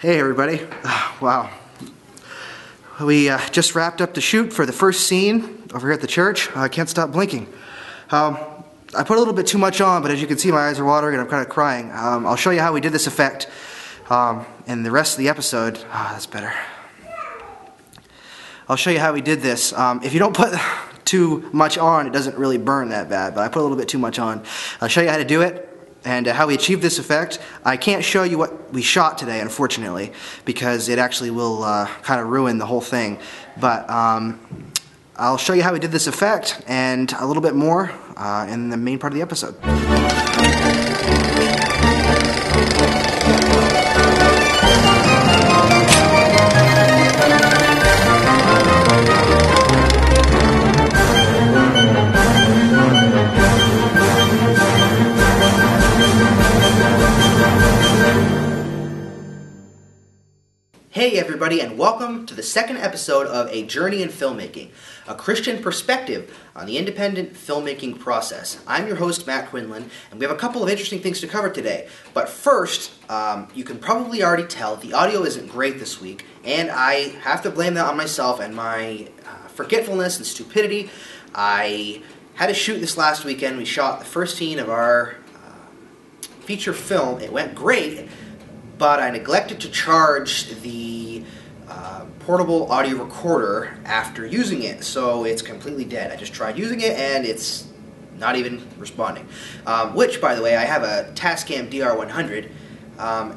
Hey everybody. Wow. We just wrapped up the shoot for the first scene over here at the church. I can't stop blinking. I put a little bit too much on, but as you can see my eyes are watering and I'm kind of crying. I'll show you how we did this effect in the rest of the episode. That's better. I'll show you how we did this. If you don't put too much on, it doesn't really burn that bad, but I put a little bit too much on. I'll show you how to do it and how we achieved this effect. I can't show you what we shot today, unfortunately, because it actually will kind of ruin the whole thing. But I'll show you how we did this effect and a little bit more in the main part of the episode. Hey everybody, and welcome to the second episode of A Journey in Filmmaking, a Christian perspective on the independent filmmaking process. I'm your host, Matt Quinlan, and we have a couple of interesting things to cover today. But first, you can probably already tell the audio isn't great this week, and I have to blame that on myself and my forgetfulness and stupidity. I had to shoot this last weekend. We shot the first scene of our feature film. It went great, but I neglected to charge the portable audio recorder after using it, so it's completely dead. I just tried using it and it's not even responding. Which, by the way, I have a Tascam DR100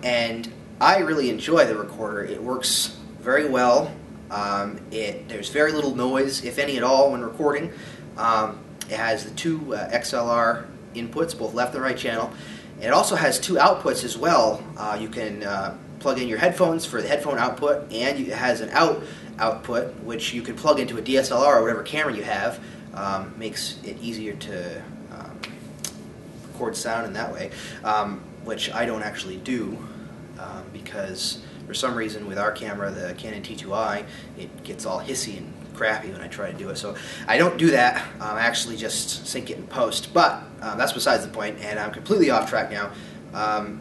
and I really enjoy the recorder. It works very well. There's very little noise, if any at all, when recording. It has the two XLR inputs, both left and right channel. It also has two outputs as well. You can plug in your headphones for the headphone output, and it has an output which you can plug into a DSLR or whatever camera you have. Makes it easier to record sound in that way, which I don't actually do because for some reason with our camera, the Canon T2i, it gets all hissy and crappy when I try to do it, so I don't do that. I actually just sync it in post, but that's besides the point, and I'm completely off track now.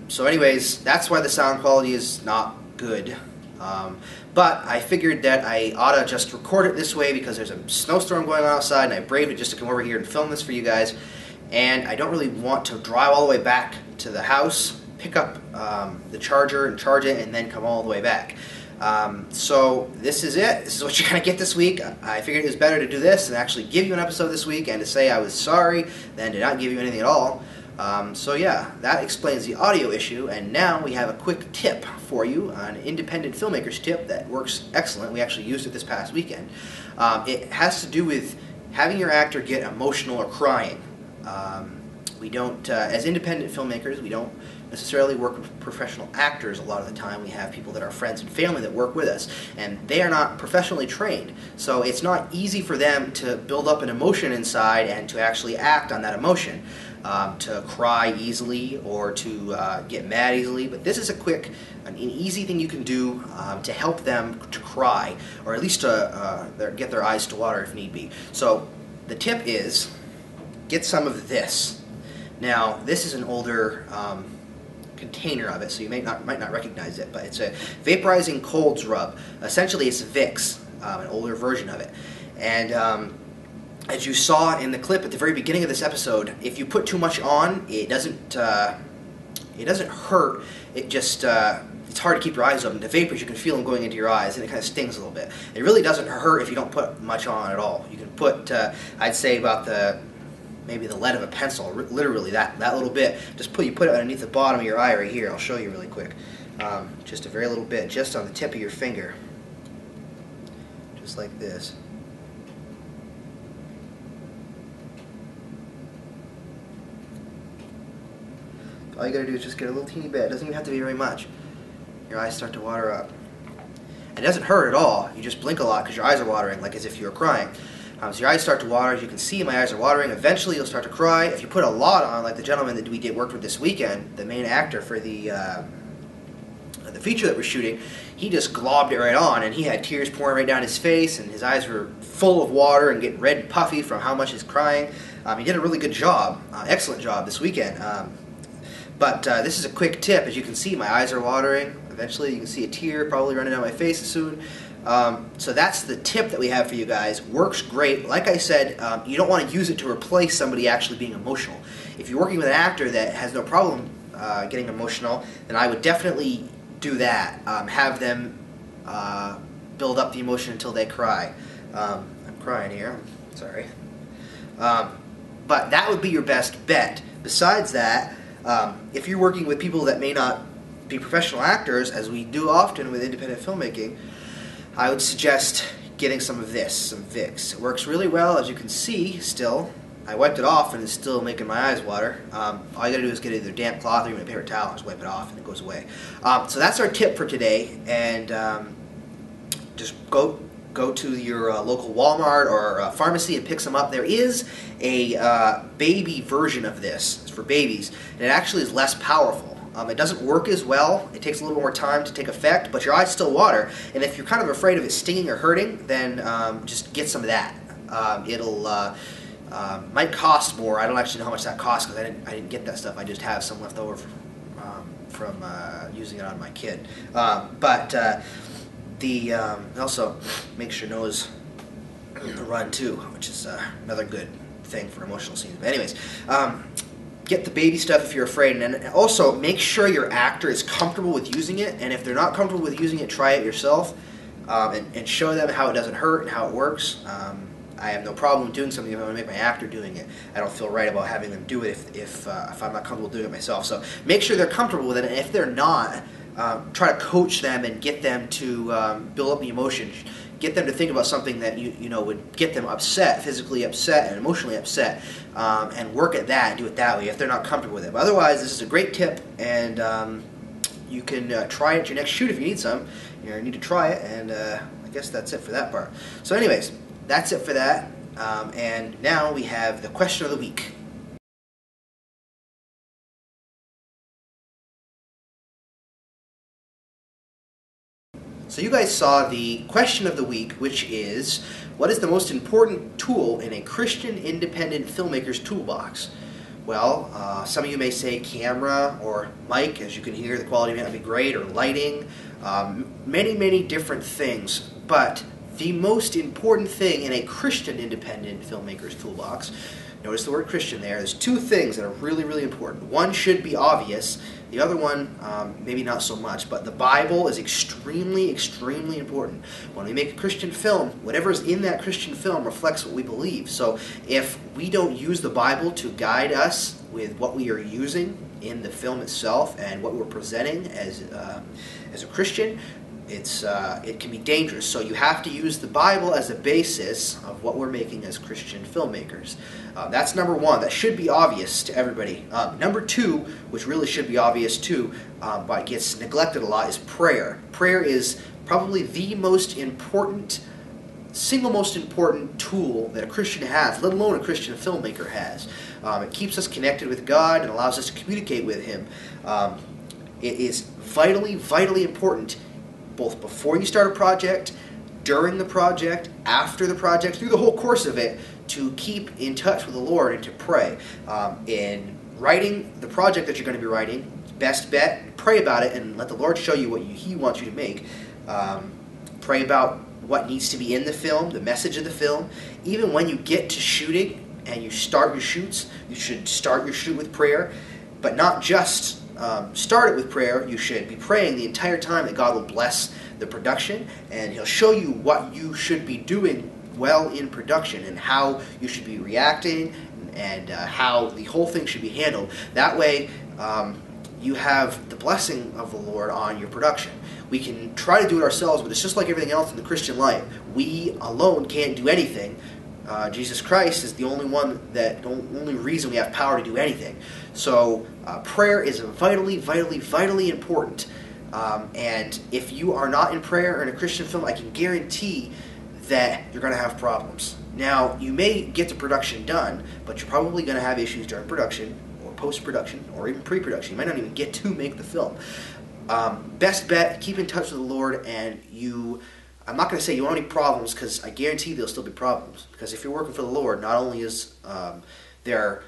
So anyways, that's why the sound quality is not good, but I figured that I ought to just record it this way because there's a snowstorm going on outside and I braved it just to come over here and film this for you guys, and I don't really want to drive all the way back to the house, pick up the charger and charge it, and then come all the way back. So this is it. This is what you're going to get this week. I figured it was better to do this and actually give you an episode this week and to say I was sorry than to not give you anything at all. So yeah, that explains the audio issue, and now we have a quick tip for you, an independent filmmaker's tip that works excellent. We actually used it this past weekend. It has to do with having your actor get emotional or crying. We don't, as independent filmmakers, we don't necessarily work with professional actors a lot of the time. We have people that are friends and family that work with us, and they are not professionally trained. So it's not easy for them to build up an emotion inside and to actually act on that emotion, to cry easily or to get mad easily. But this is an easy thing you can do to help them to cry, or at least to get their eyes to water if need be. So the tip is, get some of this. Now, this is an older container of it, so you might not recognize it, but it's a vaporizing colds rub. Essentially, it's Vicks, an older version of it. And as you saw in the clip at the very beginning of this episode, if you put too much on, it doesn't hurt. It just it's hard to keep your eyes open. The vapors, you can feel them going into your eyes, and it kind of stings a little bit. It really doesn't hurt if you don't put much on at all. You can put, I'd say about maybe the lead of a pencil, literally that little bit. You put it underneath the bottom of your eye right here. I'll show you really quick. Just a very little bit, just on the tip of your finger. Just like this. All you gotta do is just get a little teeny bit. It doesn't even have to be very much. Your eyes start to water up. It doesn't hurt at all. You just blink a lot because your eyes are watering, like as if you were crying. So your eyes start to water. As you can see, my eyes are watering. Eventually, you'll start to cry. If you put a lot on, like the gentleman that we worked with this weekend, the main actor for the feature that we're shooting, he just globbed it right on, and he had tears pouring right down his face, and his eyes were full of water and getting red and puffy from how much he's crying. He did a really good job, excellent job this weekend. But this is a quick tip. As you can see, my eyes are watering. I'm eventually. You can see a tear probably running down my face soon. So that's the tip that we have for you guys. Works great. Like I said, you don't want to use it to replace somebody actually being emotional. If you're working with an actor that has no problem getting emotional, then I would definitely do that. Have them build up the emotion until they cry. I'm crying here. Sorry. But that would be your best bet. Besides that, if you're working with people that may not be professional actors, as we do often with independent filmmaking, I would suggest getting some of this, some Vicks. It works really well, as you can see still. I wiped it off and it's still making my eyes water. All you gotta do is get either a damp cloth or even a paper towel and just wipe it off and it goes away. So that's our tip for today, and just go to your local Walmart or pharmacy and pick some up. There is a baby version of this. It's for babies, and it actually is less powerful. It doesn't work as well. It takes a little more time to take effect, but your eyes still water. And if you're kind of afraid of it stinging or hurting, then just get some of that. It'll might cost more. I don't actually know how much that costs because I didn't get that stuff. I just have some left over from using it on my kid. Also makes your nose run too, which is another good thing for emotional scenes. But anyways, get the baby stuff if you're afraid, and also make sure your actor is comfortable with using it, and if they're not comfortable with using it, try it yourself, and show them how it doesn't hurt and how it works. I have no problem doing something if I want to make my actor doing it. I don't feel right about having them do it if I'm not comfortable doing it myself. So make sure they're comfortable with it, and if they're not, try to coach them and get them to build up the emotion. Get them to think about something that you know would get them upset, physically upset and emotionally upset, and work at that and do it that way if they're not comfortable with it. But otherwise, this is a great tip, and you can try it at your next shoot if you need some. You need to try it, and I guess that's it for that part. So anyways, that's it for that, and now we have the question of the week. So you guys saw the question of the week, which is, what is the most important tool in a Christian independent filmmaker's toolbox? Well, some of you may say camera or mic. As you can hear, the quality may not be great, or lighting, many different things. But the most important thing in a Christian independent filmmaker's toolbox, notice the word Christian there, there's two things that are really important. One should be obvious. The other one, maybe not so much, but the Bible is extremely important. When we make a Christian film, whatever is in that Christian film reflects what we believe. So if we don't use the Bible to guide us with what we are using in the film itself and what we're presenting as a Christian, it can be dangerous. So you have to use the Bible as a basis of what we're making as Christian filmmakers. That's number one. That should be obvious to everybody. Number two, which really should be obvious too, but gets neglected a lot, is prayer. Prayer is probably the single most important tool that a Christian has, let alone a Christian filmmaker has. It keeps us connected with God and allows us to communicate with Him. It is vitally important, both before you start a project, during the project, after the project, through the whole course of it, to keep in touch with the Lord and to pray. In writing the project that you're going to be writing, best bet, pray about it and let the Lord show you what He wants you to make. Pray about what needs to be in the film, the message of the film. Even when you get to shooting and you start your shoots, you should start your shoot with prayer, but not just start it with prayer. You should be praying the entire time that God will bless the production, and He'll show you what you should be doing well in production and how you should be reacting and how the whole thing should be handled. That way you have the blessing of the Lord on your production. We can try to do it ourselves, but it's just like everything else in the Christian life. We alone can't do anything. Jesus Christ is the only reason we have power to do anything. So prayer is vitally important. And if you are not in prayer or in a Christian film, I can guarantee that you're going to have problems. Now, you may get the production done, but you're probably going to have issues during production or post-production or even pre-production. You might not even get to make the film. Best bet, keep in touch with the Lord, and I'm not going to say you won't have any problems, because I guarantee there'll still be problems. Because if you're working for the Lord, not only is there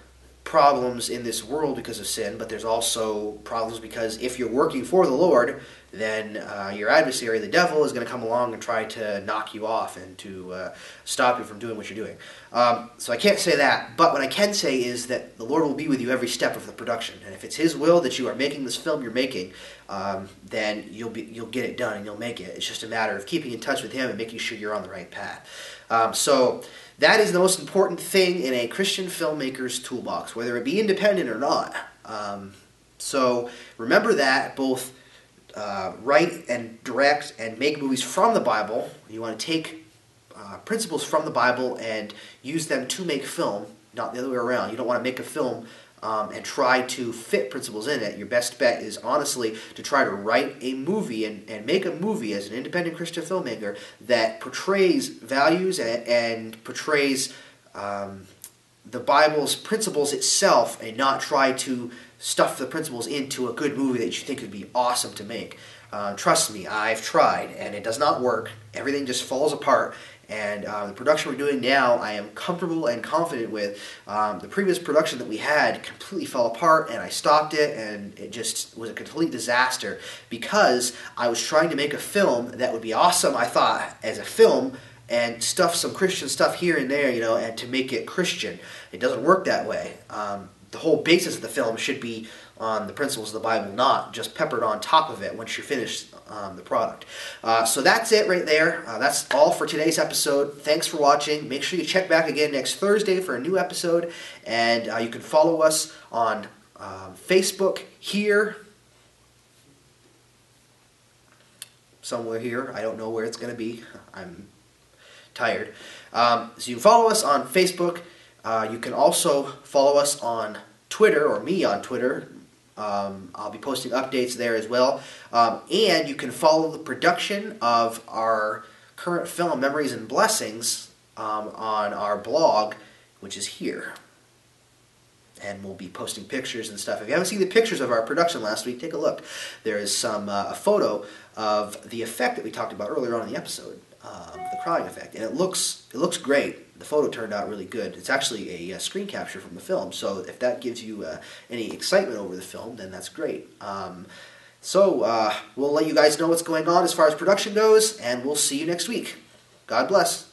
problems in this world because of sin, but there's also problems because if you're working for the Lord, then your adversary, the devil, is going to come along and try to knock you off and to stop you from doing what you're doing. So I can't say that, but what I can say is that the Lord will be with you every step of the production. And if it's His will that you are making this film you're making, then you'll get it done and you'll make it. It's just a matter of keeping in touch with Him and making sure you're on the right path. So that is the most important thing in a Christian filmmaker's toolbox, whether it be independent or not. So remember that, both write and direct and make movies from the Bible. You want to take principles from the Bible and use them to make film, not the other way around. You don't want to make a film and try to fit principles in it. Your best bet is honestly to try to write a movie and make a movie as an independent Christian filmmaker that portrays values and portrays the Bible's principles itself, and not try to stuff the principles into a good movie that you think would be awesome to make. Trust me, I've tried, and it does not work. Everything just falls apart. And the production we're doing now, I am comfortable and confident with. The previous production that we had completely fell apart, and I stopped it, and it just was a complete disaster because I was trying to make a film that would be awesome, I thought, as a film, and stuff some Christian stuff here and there, and to make it Christian. It doesn't work that way. The whole basis of the film should be on the principles of the Bible, not just peppered on top of it once you're finished the product. So that's it right there. That's all for today's episode. Thanks for watching. Make sure you check back again next Thursday for a new episode, and you can follow us on Facebook here, somewhere here. I don't know where it's going to be. I'm tired. So you can follow us on Facebook. You can also follow us on Twitter, or me on Twitter. I'll be posting updates there as well. And you can follow the production of our current film, Memories and Blessings, on our blog, which is here. And we'll be posting pictures and stuff. If you haven't seen the pictures of our production last week, take a look. There is a photo of the effect that we talked about earlier on in the episode, the crying effect, and it looks great. The photo turned out really good. It's actually a screen capture from the film, so if that gives you any excitement over the film, then that's great. So we'll let you guys know what's going on as far as production goes, and we'll see you next week. God bless.